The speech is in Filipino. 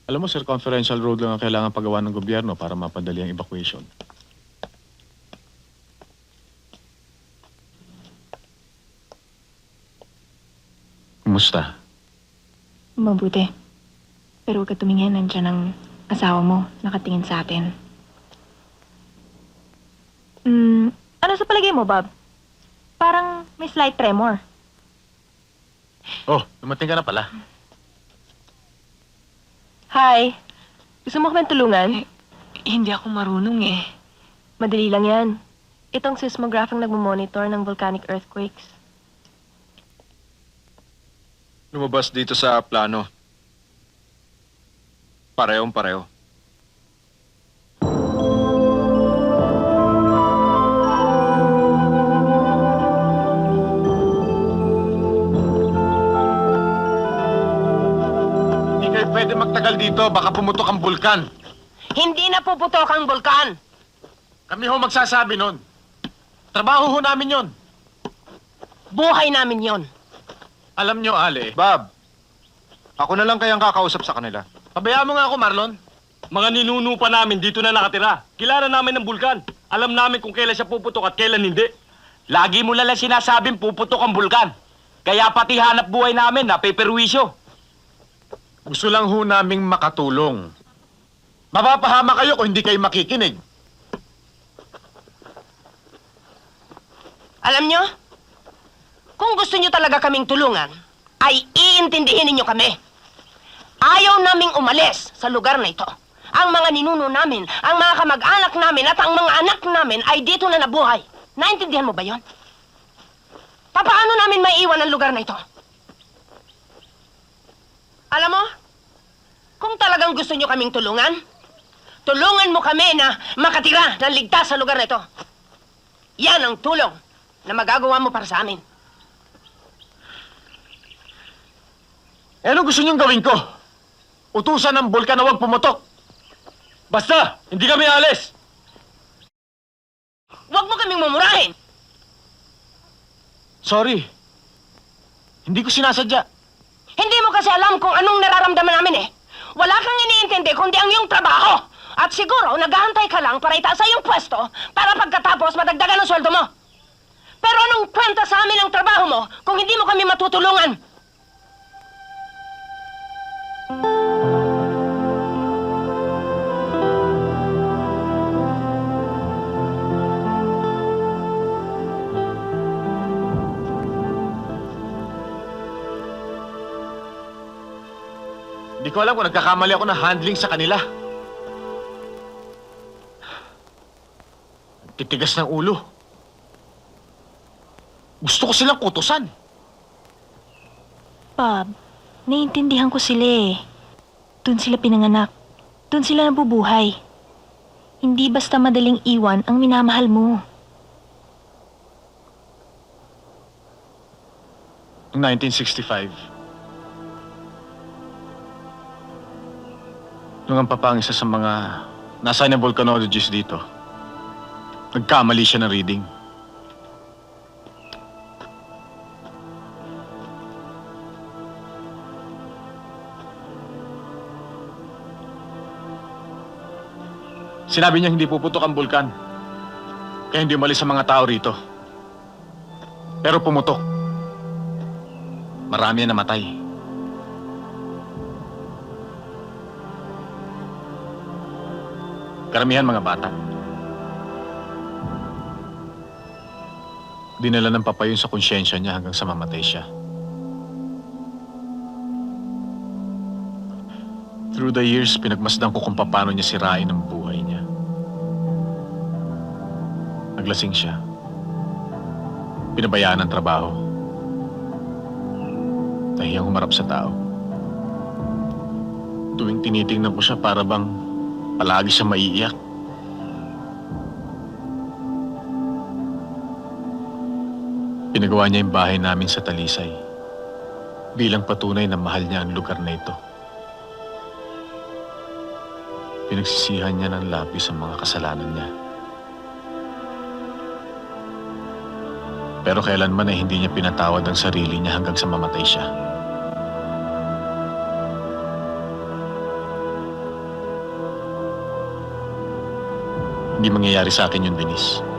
Alam mo, circumferential road lang ang kailangan pagawa ng gobyerno para mapadali ang evacuation. Kumusta? Mabuti. Pero huwag ka tumingin, nandiyan ang asawa mo, nakatingin sa atin. Ano sa palagay mo, Bob? Parang may slight tremor. Oh, dumating ka na pala. Hi. Gusto mo kami tulungan? Hindi ako marunong eh. Madali lang yan. Itong seismograph ang nagmamonitor ng volcanic earthquakes. Lumabas dito sa plano. Parehong pareho. Hindi kayo pwede magtagal dito, baka pumutok ang bulkan. Hindi na puputok ang bulkan. Kami ho magsasabi nun. Trabaho ho namin yon. Buhay namin yon. Alam nyo, Ale, Bob, ako na lang kayang kakausap sa kanila. pabayaan mo nga ako, Marlon. Mga ninuno pa namin dito na nakatira. Kilala namin ng bulkan. Alam namin kung kailan siya puputok at kailan hindi. Lagi mo lang sinasabing puputok ang bulkan. Kaya pati hanap buhay namin napeperwisyo. Gusto lang ho naming makatulong. Mapapahama kayo kung hindi kayo makikinig. Alam nyo, kung gusto nyo talaga kaming tulungan, ay iintindihin ninyo kami. Ayaw naming umalis sa lugar na ito. Ang mga ninuno namin, ang mga kamag-anak namin at ang mga anak namin ay dito na nabuhay. Naintindihan mo ba yon? Paano namin maiiwan ang lugar na ito? Alam mo, kung talagang gusto nyo kaming tulungan, tulungan mo kami na makatira ng ligtas sa lugar na ito. Yan ang tulong na magagawa mo para sa amin. Eh, ano gusto niyong gawin ko? Utusan ng bulkan na huwag pumutok. Basta, hindi kami alis. Huwag mo kaming mumurahin. Sorry. Hindi ko sinasadya. Hindi mo kasi alam kung anong nararamdaman namin eh. Wala kang iniintindi kundi ang iyong trabaho. At siguro, naghahantay ka lang para itaas sa iyong pwesto para pagkatapos madagdagan ang sweldo mo. Pero anong kwenta sa amin ang trabaho mo kung hindi mo kami matutulungan? Hindi ko alam kung nagkakamali ako ng handling sa kanila. Titigas ng ulo. Gusto ko silang kutusan. Bob, naiintindihan ko sila eh. Doon sila pinanganak. Doon sila nabubuhay. Hindi basta madaling iwan ang minamahal mo. Noong 1965, nung ang papa ang isa sa mga nasa na volcanologist dito, nagkamali siya ng reading. Sinabi niya hindi puputok ang bulkan, kaya hindi umalis sa mga tao rito. Pero pumutok. Marami ang namatay. Karamihan mga bata. Dinala ng papa yun sa konsyensya niya hanggang sa mamatay siya. Through the years, pinagmasdan ko kung paano niya sirain ang buhay niya. Naglasing siya. Pinabayaan ang trabaho. Nahiyang humarap sa tao. Tuwing tinitingnan ko siya, para bang palagi siya maiiyak. Pinagawa niya yung bahay namin sa Talisay bilang patunay na mahal niya ang lugar na ito. Pinagsisihan niya ng labis ang mga kasalanan niya. Pero kailanman ay hindi niya pinatawad ang sarili niya hanggang sa mamatay siya. Hindi mangyayari sa akin yun, Denise.